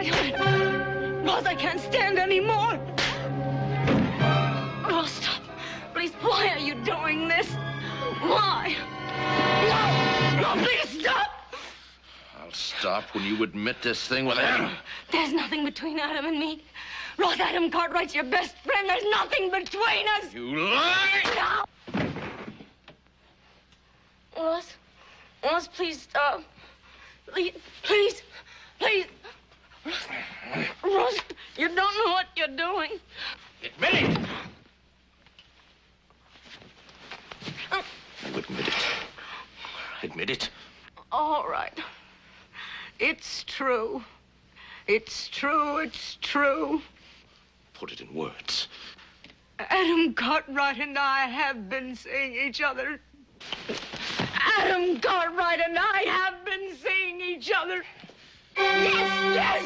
God. Ross, I can't stand anymore. Ross, stop. Please, why are you doing this? Why? No, please stop. I'll stop when you admit this thing with Adam. There's nothing between Adam and me. Ross, Adam Cartwright's your best friend. There's nothing between us. You lie! No. Ross, please stop. Please. Ross, you don't know what you're doing. Admit it! You admit it. Admit it. All right. It's true. It's true. Put it in words. Adam Cartwright and I have been seeing each other. Adam Cartwright and I have been seeing each other. Yes.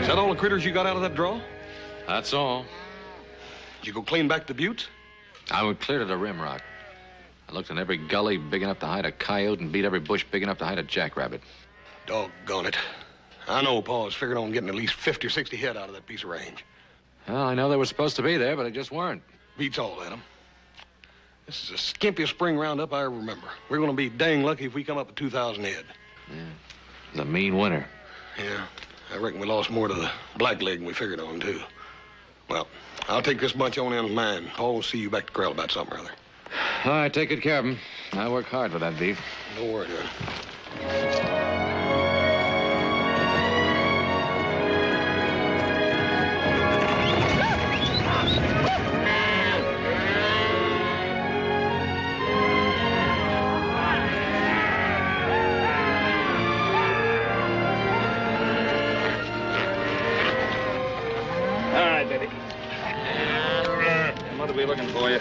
Is that all the critters you got out of that draw? That's all. Did you go clean back the buttes? I went clear to the rim rock. I looked in every gully big enough to hide a coyote and beat every bush big enough to hide a jackrabbit. Doggone it. I know Pa was figuring on getting at least 50 or 60 head out of that piece of range. Well, I know they were supposed to be there, but they just weren't. Beats all, Adam. This is the skimpiest spring roundup I ever remember. We're going to be dang lucky if we come up with 2,000 head. Yeah. It was a mean winter. Yeah. I reckon we lost more to the blackleg than we figured on, too. Well, I'll take this bunch on in with mine. Paul will see you back to corral about something or other. All right, take good care of him. I work hard for that beef. Don't worry, Dad. Mother be looking for you.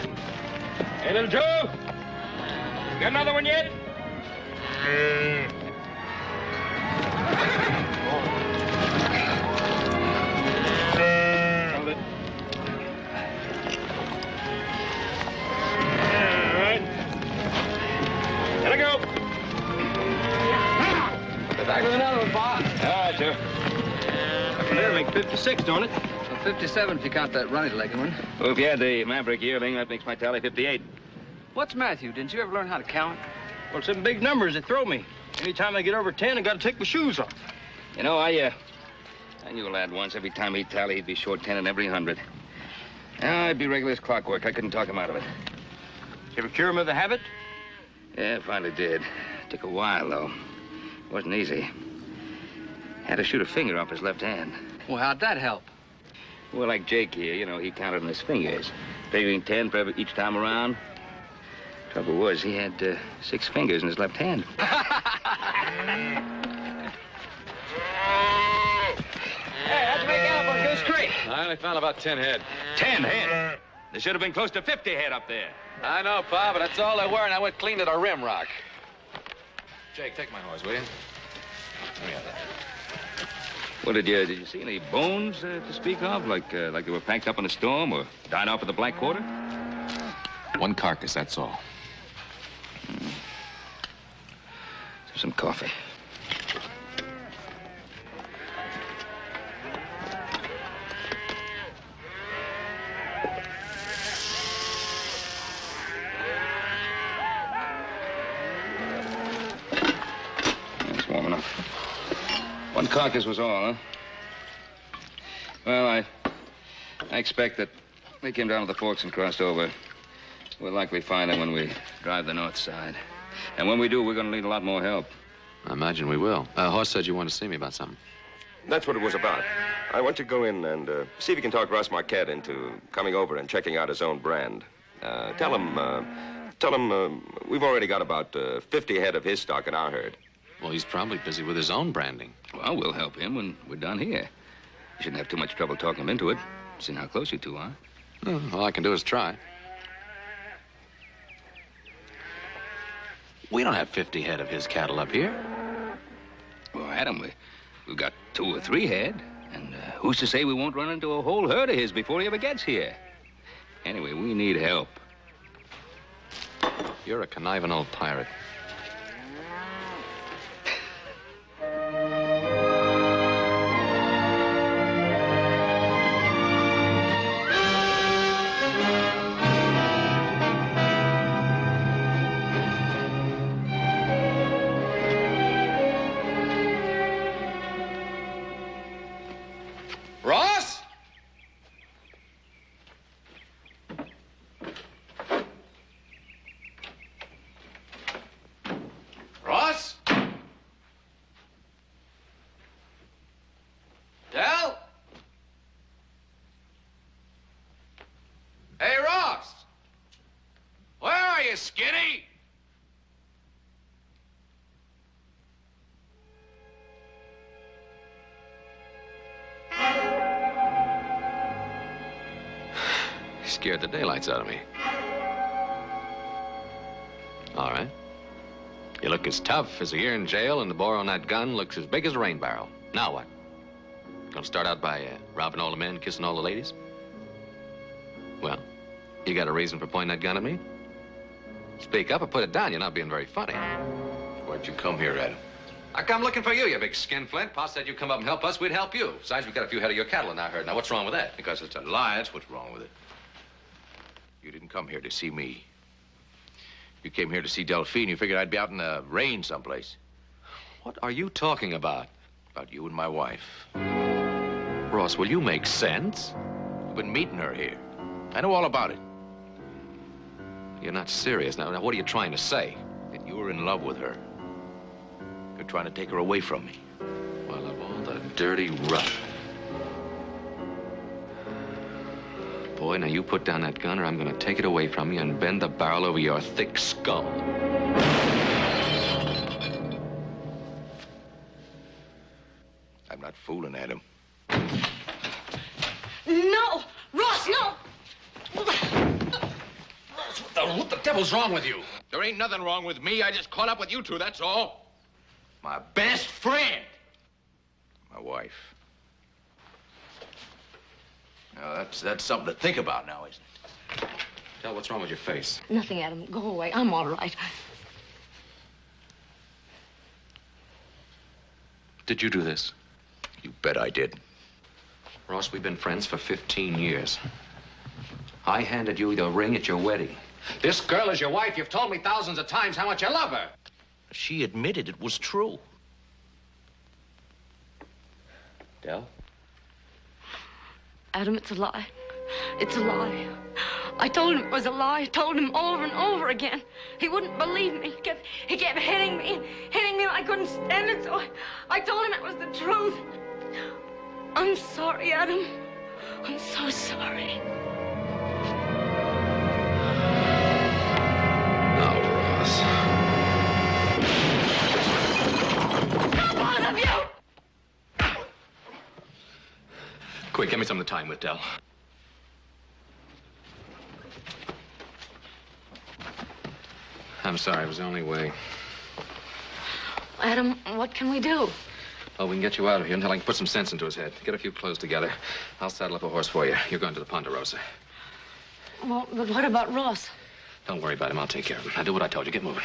Hey, little Joe! Got another one yet? Hold it. All right. Let her go. Get back with another one, Pa. All right, sir. Up from there, make 56, don't it? 57 if you count that runny-legged one. Well, if you had the Maverick yearling, that makes my tally 58. What's Matthew? Didn't you ever learn how to count? Well, some big numbers they throw me. Anytime I get over 10, I got to take my shoes off. You know, I knew a lad once. Every time he'd tally, he'd be short 10 in every 100. I'd be regular as clockwork. I couldn't talk him out of it. Did you ever cure him of the habit? Yeah, finally did. Took a while, though. Wasn't easy. Had to shoot a finger off his left hand. Well, how'd that help? Well, like Jake here, you know, he counted on his fingers, figuring 10 for each time around. Trouble was, he had 6 fingers in his left hand. Hey, how'd you make out up on Goose Creek? I only found about 10 head. 10 head? There should have been close to 50 head up there. I know, Pa, but that's all there were, and I went clean to the rim rock. Jake, take my horse, will you? Let me have that. Well, did you see any bones to speak of, like they were packed up in a storm or died off at the Black Quarter? One carcass, that's all. Some coffee. It's warm enough. One carcass was all, huh? Well, I expect that They came down to the forks and crossed over. We'll likely find them when we drive the north side. And when we do, we're going to need a lot more help. I imagine we will. Horse said you wanted to see me about something. That's what it was about. I want you to go in and see if you can talk Russ Marquette into coming over and checking out his own brand. Tell him we've already got about 50 head of his stock in our herd. Well, he's probably busy with his own branding. Well, we'll help him when we're done here. You shouldn't have too much trouble talking him into it, seeing how close you two are. All I can do is try. We don't have 50 head of his cattle up here. Well, Adam, we've got 2 or 3 head. And who's to say we won't run into a whole herd of his before he ever gets here? Anyway, we need help. You're a conniving old pirate. Ross? Ross? Del? Hey, Ross! Where are you, Skinny? Scared the daylights out of me. All right. You look as tough as a year in jail, and the bore on that gun looks as big as a rain barrel. Now what? Gonna start out by robbing all the men, kissing all the ladies? Well, you got a reason for pointing that gun at me? Speak up or put it down. You're not being very funny. Why'd you come here, Adam? I come looking for you, you big skinflint. Pa said you'd come up and help us, we'd help you. Besides, we've got a few head of your cattle in our herd. Now, what's wrong with that? Because it's a lie, that's what's wrong with it. You didn't come here to see me. You came here to see Delphine. You figured I'd be out in the rain someplace. What are you talking about? About you and my wife. Ross, will you make sense? You've been meeting her here. I know all about it. You're not serious. Now, what are you trying to say? That you were in love with her. You're trying to take her away from me. Well, of all the dirty rot. Boy, now you put down that gun or I'm gonna take it away from you and bend the barrel over your thick skull. I'm not fooling, Adam. No! Ross, no! What the devil's wrong with you? There ain't nothing wrong with me. I just caught up with you two, that's all. My best friend. My wife. Now, that's something to think about now, isn't it? Tell, what's wrong with your face? Nothing, Adam. Go away. I'm all right. Did you do this? You bet I did. Ross, we've been friends for 15 years. I handed you the ring at your wedding. This girl is your wife. You've told me thousands of times how much you love her. She admitted it was true. Del? Adam, it's a lie. It's a lie. I told him it was a lie. I told him over and over again. He wouldn't believe me. He kept hitting me and I couldn't stand it, so I told him it was the truth. I'm sorry, Adam. I'm so sorry. Now, Ross. Both of you! Quick, get me some of the time with Del. I'm sorry, it was the only way. Adam, what can we do? Well, we can get you out of here until I can put some sense into his head. Get a few clothes together. I'll saddle up a horse for you. You're going to the Ponderosa. Well, but what about Ross? Don't worry about him. I'll take care of him. Now do what I told you. Get moving.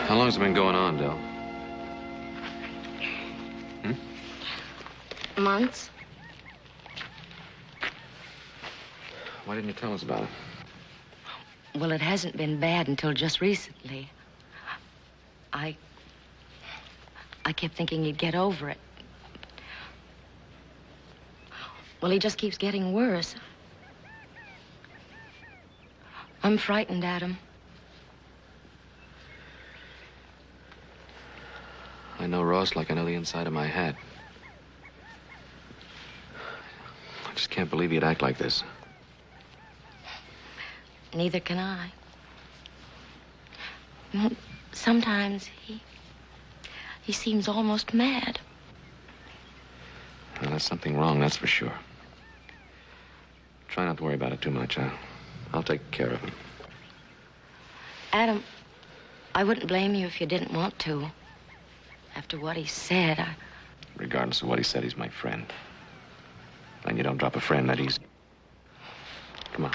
How long's it been going on, Del? Months. Why didn't you tell us about it? Well, it hasn't been bad until just recently. I kept thinking he'd get over it. Well, he just keeps getting worse. I'm frightened, Adam. I know Ross like I know the inside of my hat. I just can't believe he'd act like this. Neither can I. Well, sometimes he seems almost mad. Well, there's something wrong, that's for sure. Try not to worry about it too much. I'll take care of him. Adam, I wouldn't blame you if you didn't want to. After what he said, Regardless of what he said, he's my friend. And you don't drop a friend that easy. Come on.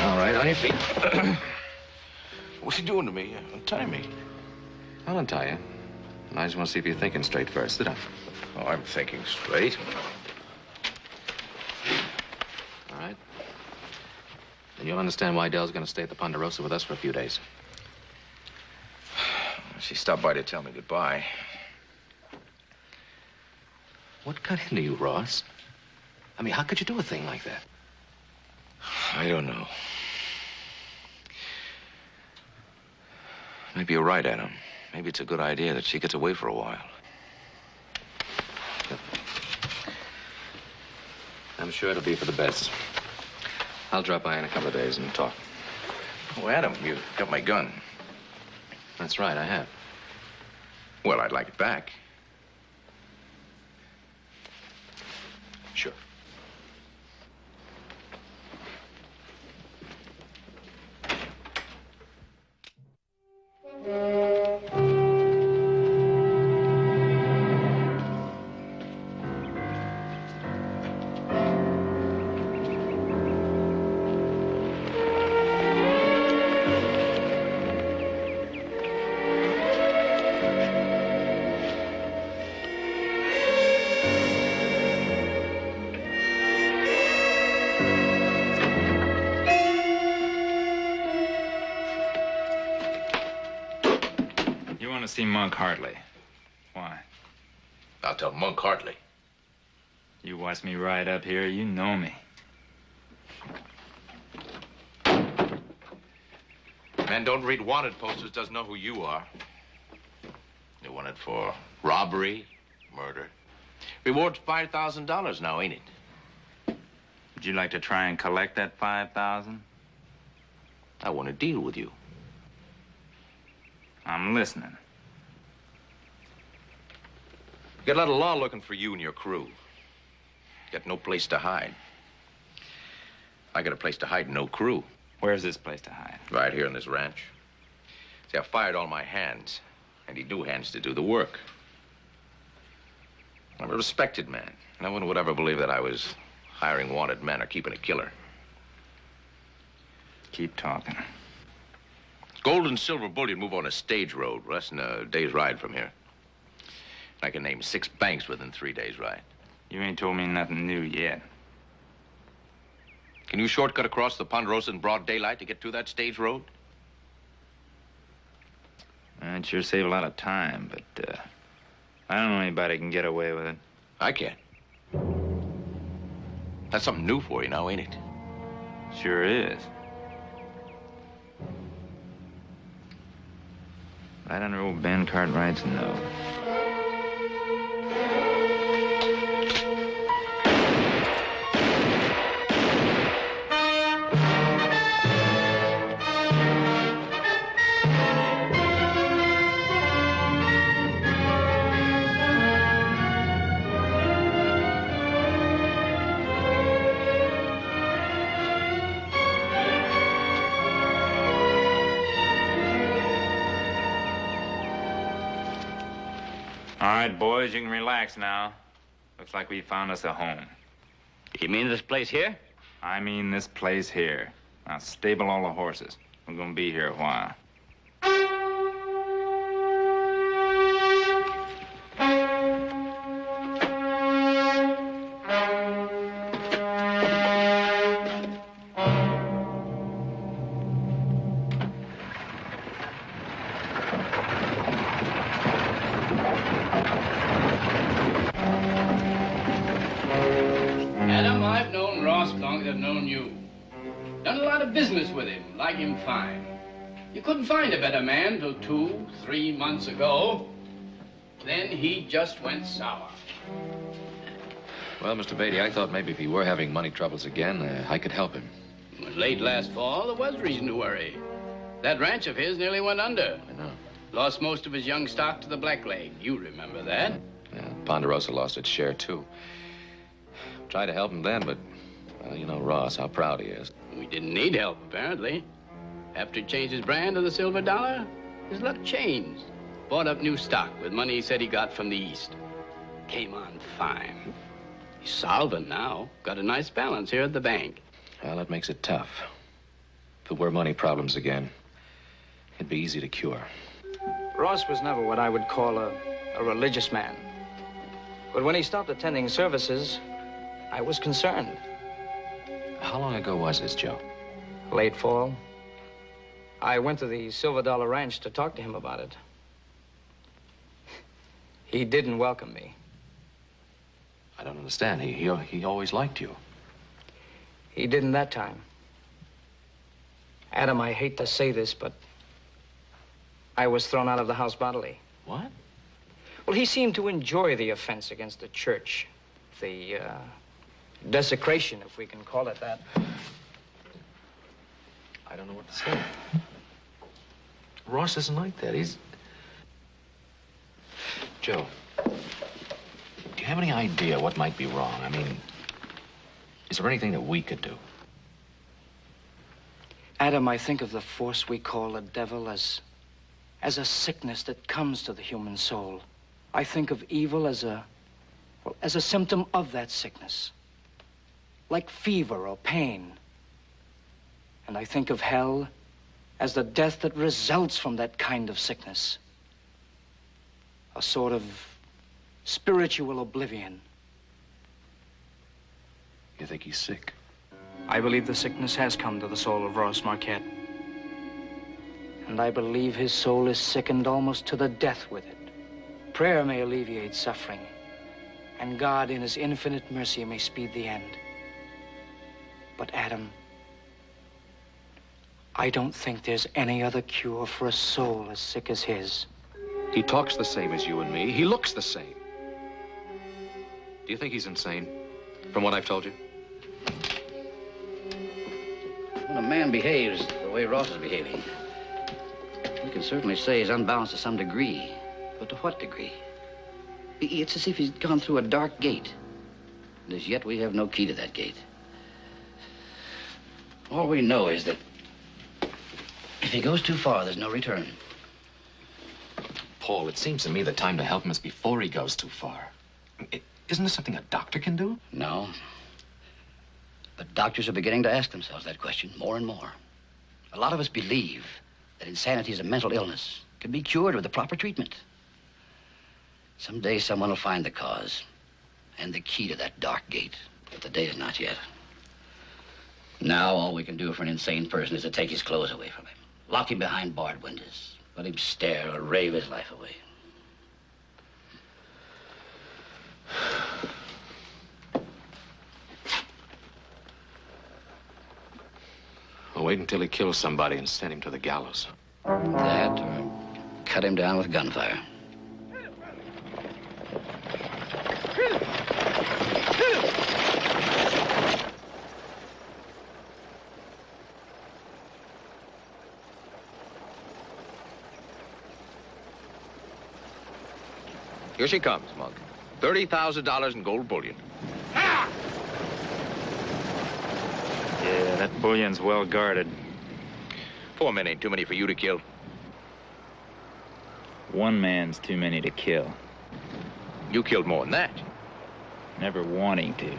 All right, on your feet. What's he doing to me? Untie me. I'll untie you. I just want to see if you're thinking straight first. Sit down. Oh, I'm thinking straight. All right. And you'll understand why Dell's going to stay at the Ponderosa with us for a few days. She stopped by to tell me goodbye. What got into you, Ross? I mean, how could you do a thing like that? I don't know. Maybe you're right, Adam. Maybe it's a good idea that she gets away for a while. I'm sure it'll be for the best. I'll drop by in a couple of days and talk. Oh, Adam, you got my gun. That's right, I have. Well, I'd like it back. Sure. You want to see Monk Hartley. Why? I'll tell Monk Hartley. You watch me ride up here, you know me. Man don't read wanted posters, doesn't know who you are. You're wanted for robbery, murder. Reward's $5,000 now, ain't it? Would you like to try and collect that 5,000? I want to deal with you. I'm listening. You got a lot of law looking for you and your crew. Got no place to hide. I got a place to hide, no crew. Where's this place to hide? Right here on this ranch. See, I fired all my hands. I need new hands to do the work. I'm a respected man. No one would ever believe that I was hiring wanted men or keeping a killer. Keep talking. Gold and silver bullion move on a stage road, less than a day's ride from here. I can name 6 banks within 3 days' ride. You ain't told me nothing new yet. Can you shortcut across the Ponderosa in broad daylight to get to that stage road? That'd sure save a lot of time, but, I don't know anybody can get away with it. I can. That's something new for you now, ain't it? Sure is. Right under old Ben Cartwright's nose. All right, boys, you can relax now. Looks like we found us a home. You mean this place here? I mean this place here. Now, stable all the horses. We're gonna be here a while. Adam, I've known Ross longer than I've known you. Done a lot of business with him, like him fine. You couldn't find a better man till 2, 3 months ago. Then he just went sour. Well, Mr. Beatty, I thought maybe if he were having money troubles again, I could help him. Late last fall, there was reason to worry. That ranch of his nearly went under. I know. Lost most of his young stock to the blackleg. You remember that. Yeah, Ponderosa lost its share, too. Tried to help him then, but, well, you know Ross, how proud he is. We didn't need help, apparently. After he changed his brand to the silver dollar, his luck changed. Bought up new stock with money he said he got from the East. Came on fine. He's solvent now. Got a nice balance here at the bank. Well, that makes it tough. If it were money problems again, it'd be easy to cure. Ross was never what I would call a religious man. But when he stopped attending services, I was concerned. How long ago was this, Joe? Late fall. I went to the Silver Dollar Ranch to talk to him about it. He didn't welcome me. I don't understand. He always liked you. He didn't that time. Adam, I hate to say this, but I was thrown out of the house bodily. What? Well, he seemed to enjoy the offense against the church. The, desecration, if we can call it that. I don't know what to say. Ross isn't like that. He's... Joe, do you have any idea what might be wrong? I mean, is there anything that we could do? Adam, I think of the force we call the devil as a sickness that comes to the human soul. I think of evil as a symptom of that sickness, like fever or pain. And I think of hell as the death that results from that kind of sickness, a sort of spiritual oblivion. You think he's sick? I believe the sickness has come to the soul of Ross Marquette. And I believe his soul is sickened almost to the death with it. Prayer may alleviate suffering, and God, in his infinite mercy, may speed the end. But Adam, I don't think there's any other cure for a soul as sick as his. He talks the same as you and me. He looks the same. Do you think he's insane, from what I've told you? When a man behaves the way Ross is behaving, we can certainly say he's unbalanced to some degree. But to what degree? It's as if he's gone through a dark gate. And as yet, we have no key to that gate. All we know is that if he goes too far, there's no return. Paul, it seems to me the time to help him is before he goes too far. Isn't this something a doctor can do? No. But doctors are beginning to ask themselves that question more and more. A lot of us believe that insanity is a mental illness, can be cured with the proper treatment. Someday someone will find the cause and the key to that dark gate, but the day is not yet. Now all we can do for an insane person is to take his clothes away from him, lock him behind barred windows, let him stare or rave his life away. I'll wait until he kills somebody and send him to the gallows. That, or cut him down with gunfire. Here she comes, Monk. $30,000 in gold bullion. Yeah, that bullion's well guarded. 4 men ain't too many for you to kill. One man's too many to kill. You killed more than that. Never wanting to.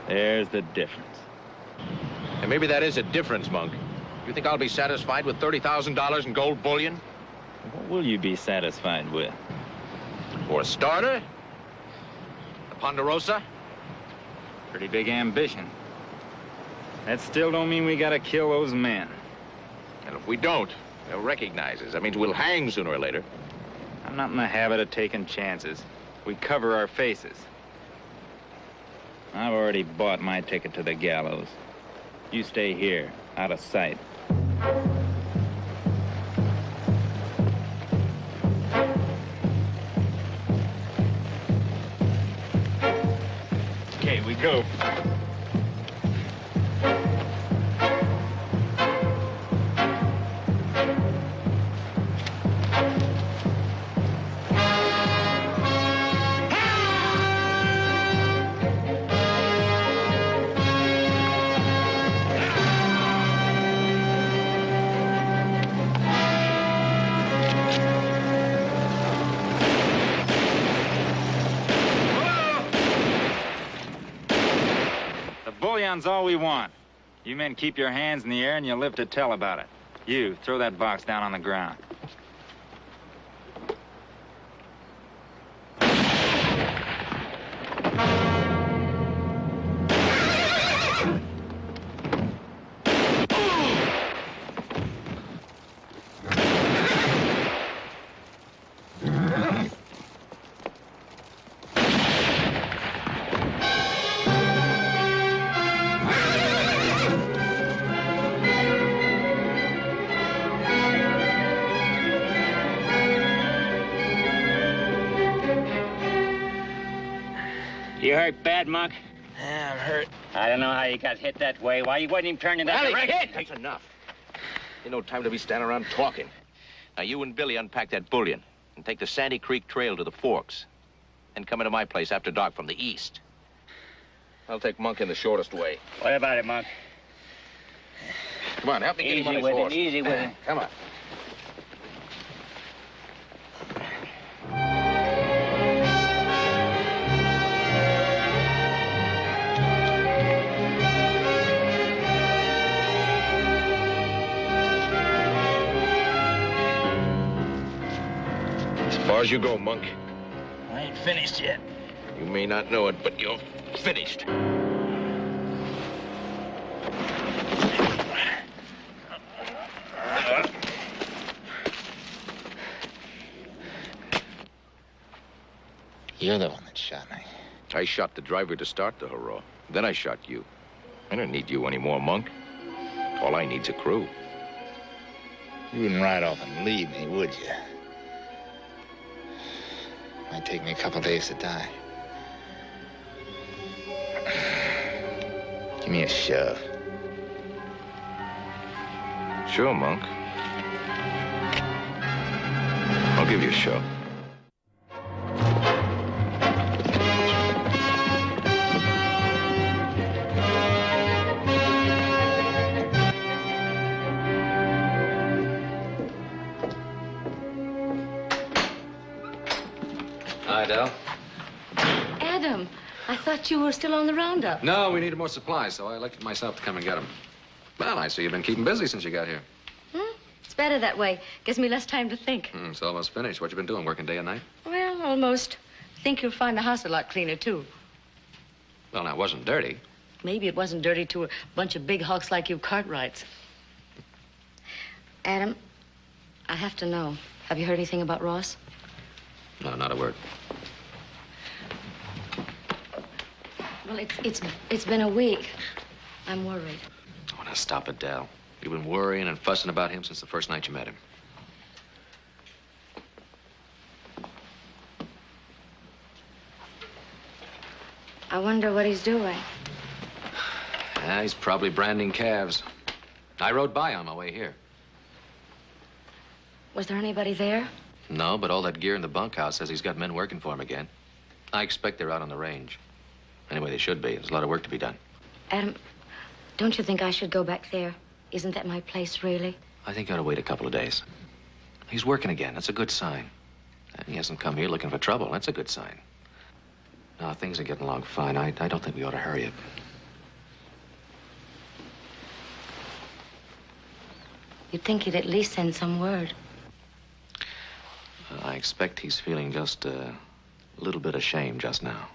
There's the difference. And maybe that is a difference, Monk. You think I'll be satisfied with $30,000 in gold bullion? What will you be satisfied with? For a starter? The Ponderosa? Pretty big ambition. That still don't mean we gotta kill those men. And if we don't, they'll recognize us. That means we'll hang sooner or later. I'm not in the habit of taking chances. We cover our faces. I've already bought my ticket to the gallows. You stay here, out of sight. Okay, we go. Bullion's all we want. You men keep your hands in the air and you live to tell about it. You, throw that box down on the ground. You hurt bad, Monk? Yeah, I'm hurt. I don't know how you got hit that way. Why you wouldn't even turn in that direction? That's enough. Ain't no time to be standing around talking. Now, you and Billy unpack that bullion and take the Sandy Creek Trail to the Forks. And come into my place after dark from the east. I'll take Monk in the shortest way. What about it, Monk? Come on, help me get him on Easy his with horse. him, easy with him. Come on. As far as you go, Monk. I ain't finished yet. You may not know it, but you're finished. You're the one that shot me. I shot the driver to start the hurrah. Then I shot you. I don't need you anymore, Monk. All I need's a crew. You wouldn't ride off and leave me, would you? Might take me a couple days to die. Give me a shove. Sure, Monk. I'll give you a shove. Hi, Del. Adam, I thought you were still on the roundup. No, we needed more supplies, so I elected myself to come and get them. Well, I see you've been keeping busy since you got here. It's better that way. Gives me less time to think. It's almost finished. What you been doing, working day and night? Well, almost. Think you'll find the house a lot cleaner, too. Well, now, it wasn't dirty. Maybe it wasn't dirty to a bunch of big hawks like you Cartwrights. Adam, I have to know. Have you heard anything about Ross? No, not a word. Well, it's been a week. I'm worried. Oh, now stop it, Del. You've been worrying and fussing about him since the first night you met him. I wonder what he's doing. Yeah, he's probably branding calves. I rode by on my way here. Was there anybody there? No, but all that gear in the bunkhouse says he's got men working for him again. I expect they're out on the range. Anyway, they should be. There's a lot of work to be done. Adam, don't you think I should go back there? Isn't that my place, really? I think I ought to wait a couple of days. He's working again. That's a good sign. And he hasn't come here looking for trouble. That's a good sign. No, things are getting along fine. I don't think we ought to hurry it. You'd think he'd at least send some word. I expect he's feeling just a little bit ashamed just now.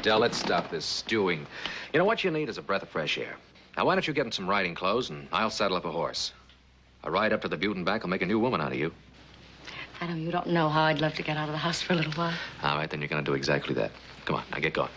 Del, let's stop this stewing. You know, what you need is a breath of fresh air. Now, why don't you get in some riding clothes, and I'll saddle up a horse. A ride up to the butte and back will make a new woman out of you. Adam, you don't know how I'd love to get out of the house for a little while. All right, then you're going to do exactly that. Come on, now get going.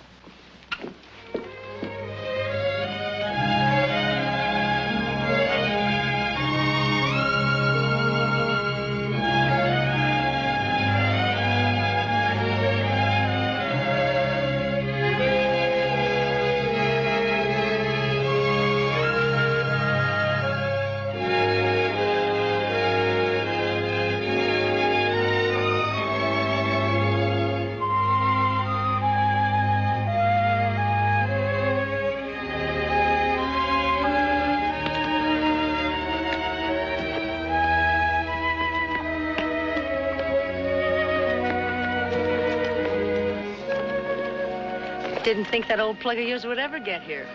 Didn't think that old plug of yours would ever get here.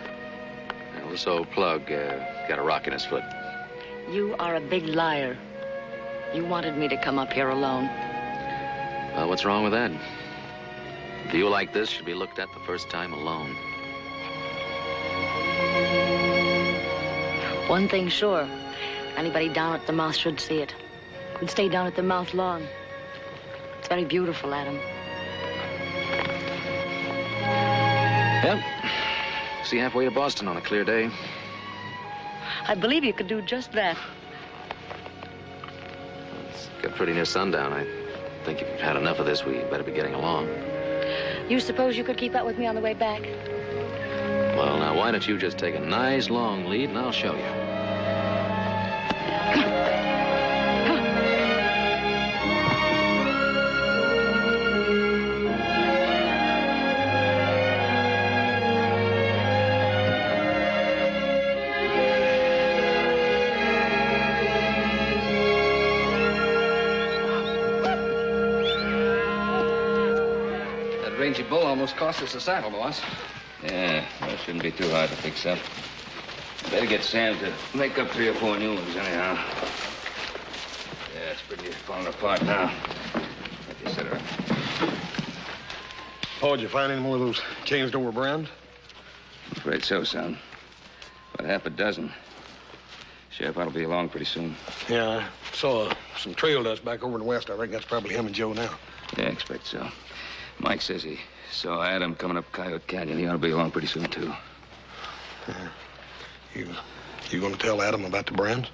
Well, this old plug got a rock in his foot. You are a big liar. You wanted me to come up here alone. Well, what's wrong with that? A view like this should be looked at the first time alone. One thing sure, anybody down at the mouth should see it. Could stay down at the mouth long. It's very beautiful, Adam. Yep. See halfway to Boston on a clear day. I believe you could do just that. It's got pretty near sundown. I think if you've had enough of this, we better be getting along. You suppose you could keep up with me on the way back? Well, now, why don't you just take a nice long lead, and I'll show you. Rangy bull almost cost us a saddle, boss. Yeah, well, it shouldn't be too hard to fix up. Better get Sam to make up 3 or 4 new ones, anyhow. Yeah, it's pretty falling apart now. Let you set her up. Paul, did you find any more of those changed over brands? I'm afraid so, son. About half a dozen. Sheriff ought to be along pretty soon. Yeah, I saw some trail dust back over in the west. I reckon that's probably him and Joe now. Yeah, I expect so. Mike says he saw Adam coming up Coyote Canyon. He ought to be along pretty soon, too. You gonna tell Adam about the brands?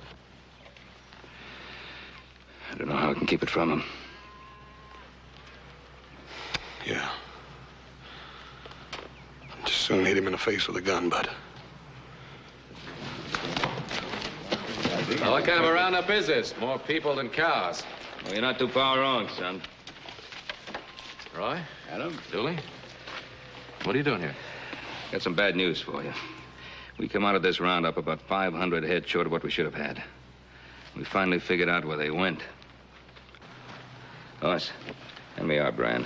I don't know how I can keep it from him. Yeah. Just soon hit him in the face with a gun, bud. Well, what kind of a roundup is this? More people than cows. Well, you're not too far wrong, son. Roy? Adam? Dooley? What are you doing here? Got some bad news for you. We come out of this roundup about 500 head short of what we should have had. We finally figured out where they went. Us, hand me our brand.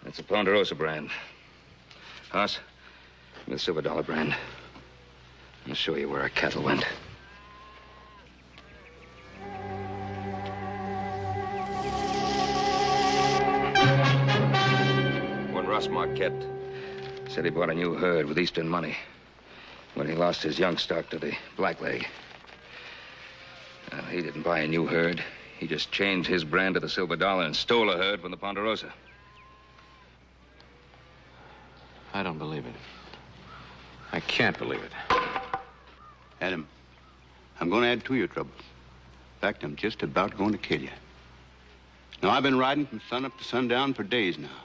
That's the Ponderosa brand. Us, the Silver Dollar brand. I'll show you where our cattle went. When Russ Marquette said he bought a new herd with Eastern money when he lost his young stock to the blackleg. He didn't buy a new herd. He just changed his brand to the Silver Dollar and stole a herd from the Ponderosa. I don't believe it. I can't believe it. Adam, I'm going to add to your troubles. In fact, I'm just about going to kill you. Now, I've been riding from sunup to sundown for days now,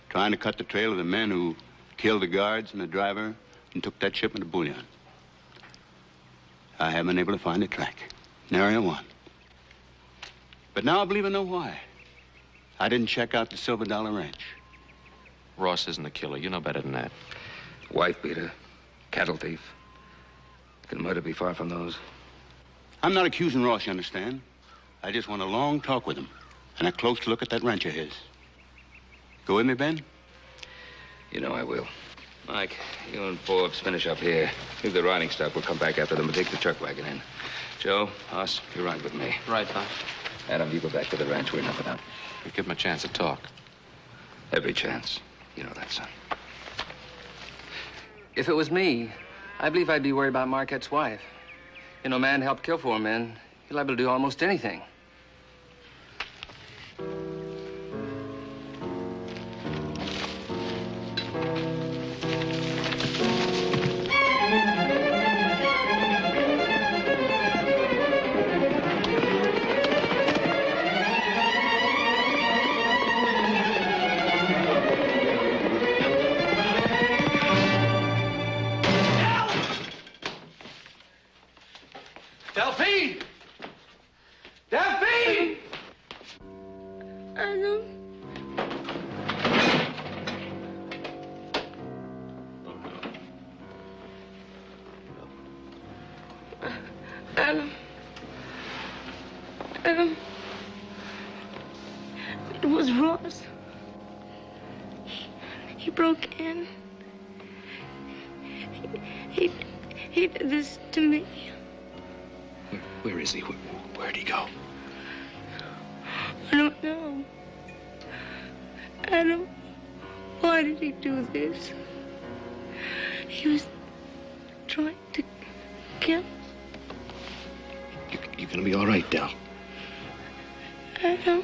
trying to cut the trail of the men who killed the guards and the driver and took that shipment of bullion. I haven't been able to find a track. Nary one. But now I believe I know why. I didn't check out the Silver Dollar Ranch. Ross isn't a killer. You know better than that. Wife beater, cattle thief. Can murder be far from those? I'm not accusing Ross, you understand? I just want a long talk with him and a close look at that ranch of his. Go with me, Ben? You know I will. Mike, you and Forbes finish up here. Leave the riding stuff. We'll come back after them and take the truck wagon in. Joe, Us, you ride with me. Right, Doc. Adam, you go back to the ranch. We're enough of that. We give him a chance to talk. Every chance. You know that, son. If it was me, I believe I'd be worried about Marquette's wife. You know, a man helped kill 4 men. He's liable to do almost anything. Delphine! Delphine! Adam. Adam. Adam. It was Ross. He broke in. He did this to me. Where is he? Where'd he go? I don't know. Adam, why did he do this? He was trying to kill You're gonna be all right, Del. Adam.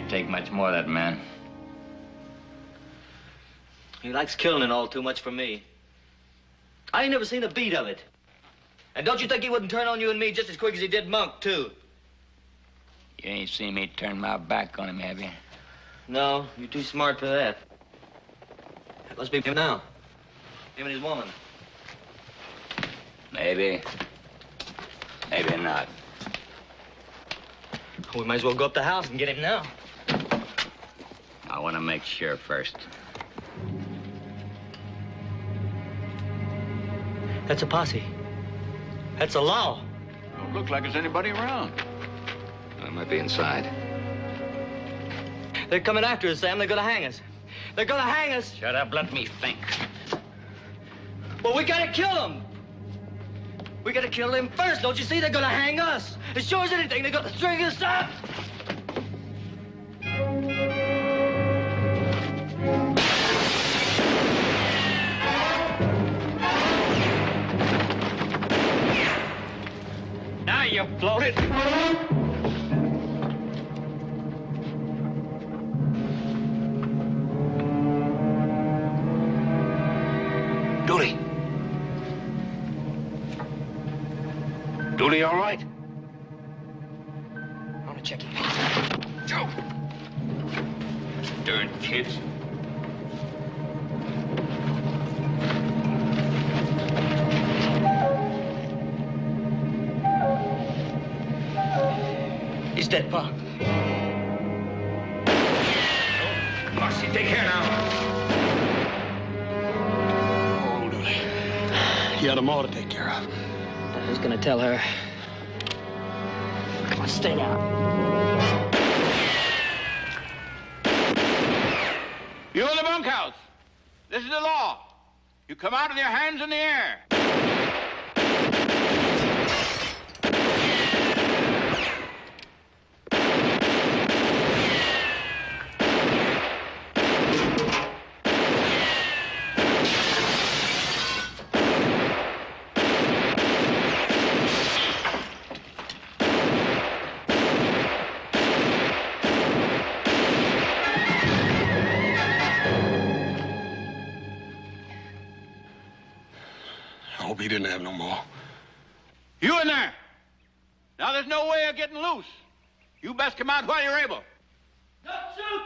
Take much more of that man. He likes killing and all too much for me. I ain't never seen a beat of it. And don't you think he wouldn't turn on you and me just as quick as he did Monk, too? You ain't seen me turn my back on him, have you? No, you're too smart for that. That must be him now. Him and his woman. Maybe. Maybe not. We might as well go up the house and get him now. I want to make sure first. That's a posse. That's a law. Don't look like there's anybody around. I might be inside. They're coming after us, Sam. They're gonna hang us. They're gonna hang us. Shut up, let me think. Well, we gotta kill them. We gotta kill them first. Don't you see? They're gonna hang us. As sure as anything, they're gonna string us up. Now you bloated. Dooley. Dooley, all right? I want to check him. Joe. Darn kids. He's dead, Pa. Marcy, take care now. Oh, Dooley. You had them all to take care of. I was gonna tell her. Come on, stay down. You in the bunkhouse. This is the law. You come out with your hands in the air. I hope he didn't have no more. You in there. Now there's no way of getting loose. You best come out while you're able. Don't shoot!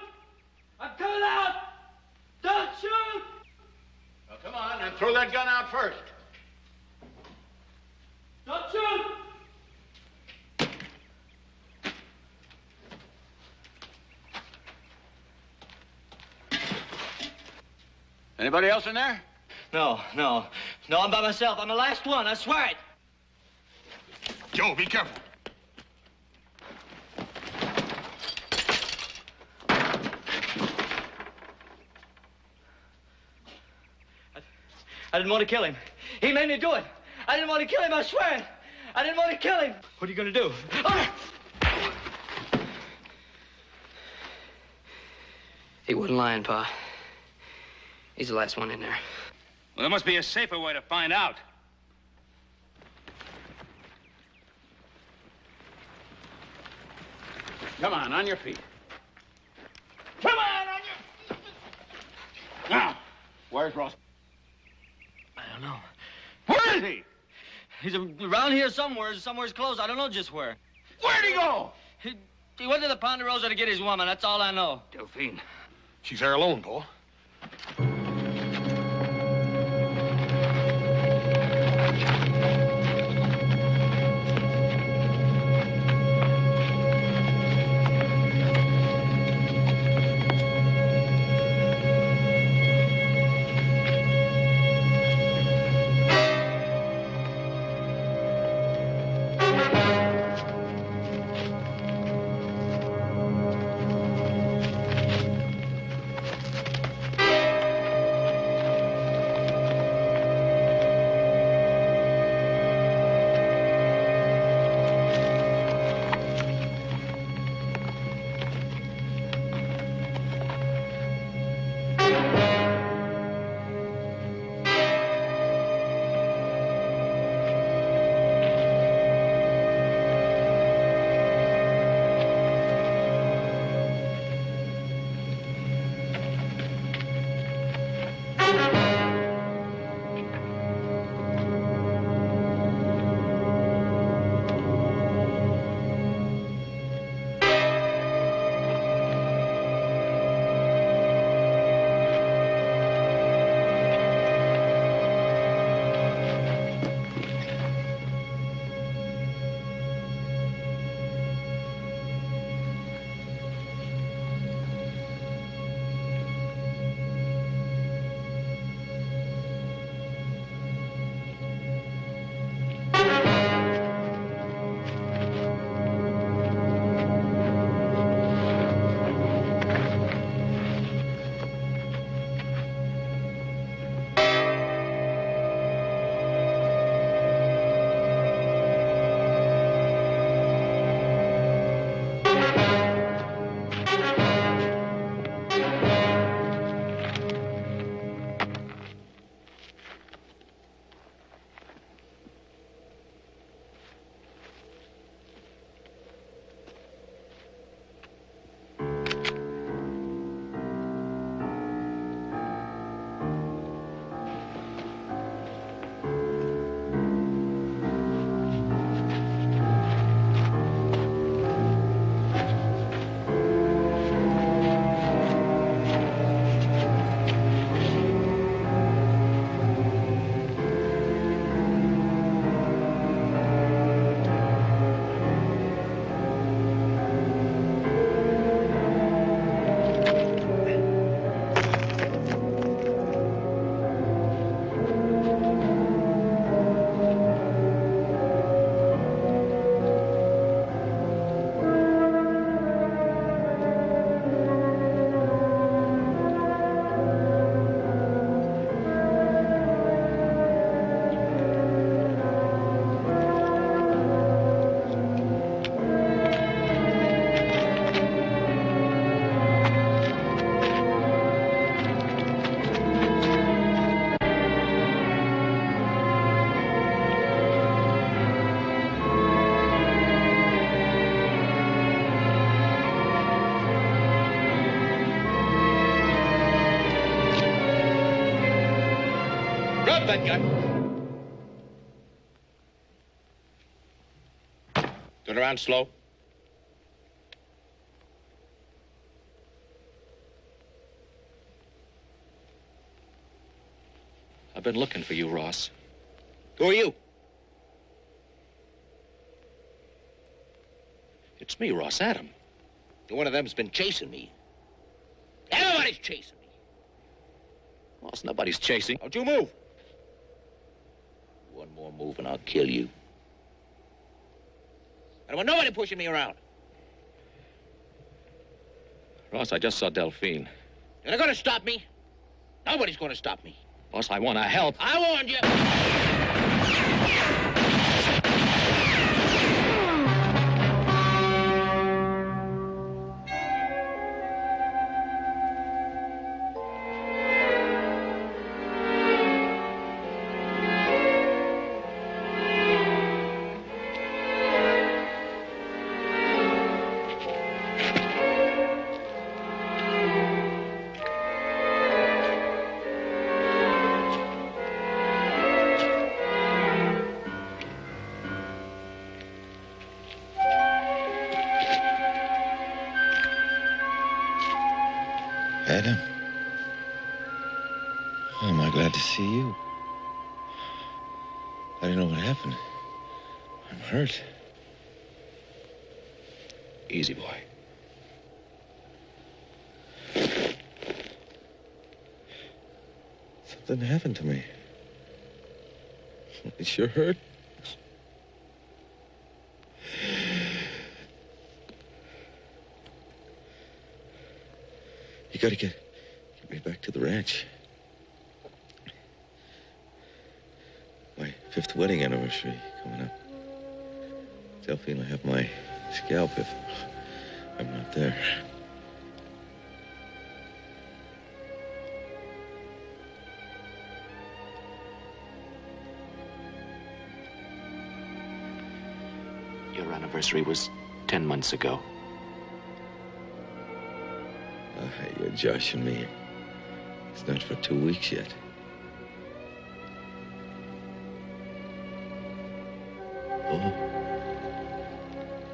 I'm coming out! Don't shoot! Well, come on, and throw that gun out first. Don't shoot! Anybody else in there? No, I'm by myself. I'm the last one, I swear it. Joe, be careful. I didn't want to kill him. He made me do it. I didn't want to kill him, I swear it. I didn't want to kill him. What are you going to do? Ah! He wasn't lying, Pa. He's the last one in there. Well, there must be a safer way to find out. Come on your feet. Come on your feet. Now, where's Ross? I don't know. Where is he? He's around here somewhere's close. I don't know just where. Where'd he go? He went to the Ponderosa to get his woman. That's all I know. Delphine. She's there alone, Paul. that gun. Turn around slow. I've been looking for you, Ross. Who are you? It's me, Ross Adam. One of them's been chasing me. Everybody's chasing me. Ross, nobody's chasing. Don't you move. One more move and I'll kill you. I don't want nobody pushing me around. Ross, I just saw Delphine. You're not gonna stop me. Nobody's gonna stop me. Ross, I want to help. I warned you. Adam. Oh, am I glad to see you. I didn't know what happened. I'm hurt. Easy, boy. Something happened to me. It sure hurt. You gotta get me back to the ranch. My 5th wedding anniversary coming up. Delphine will have my scalp if I'm not there. Your anniversary was 10 months ago. You're joshing me. It's not for 2 weeks yet.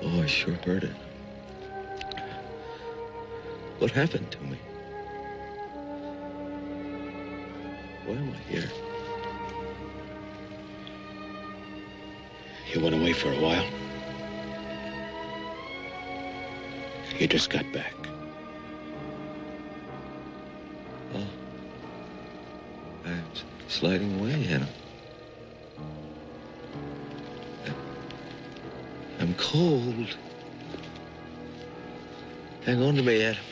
Oh, I sure heard it. What happened to me? Why am I here? You went away for a while. You just got back. Oh. I'm sliding away, Adam. I'm cold. Hang on to me, Adam.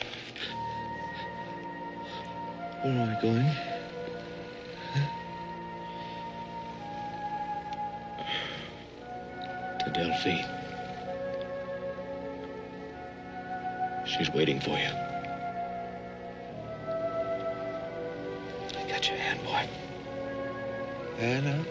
Where am I going? To Delphine. She's waiting for you. I got your hand, boy. Anna?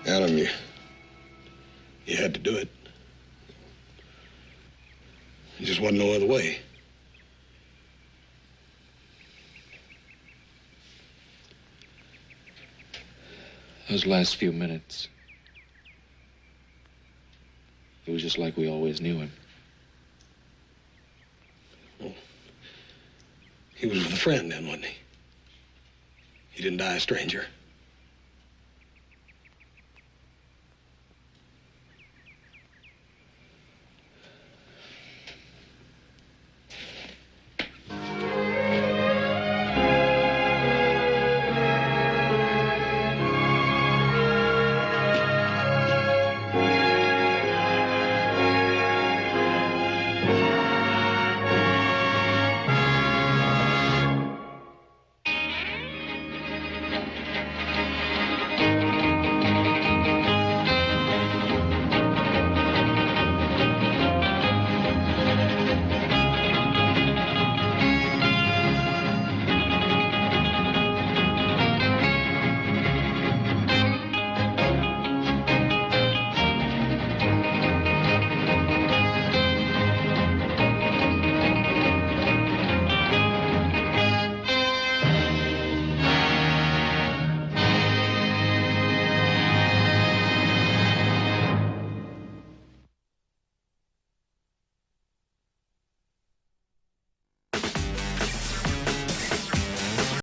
Adam, you had to do it. There just wasn't no other way. Those last few minutes, it was just like we always knew him. Well, he was with a friend then, wasn't he? He didn't die a stranger.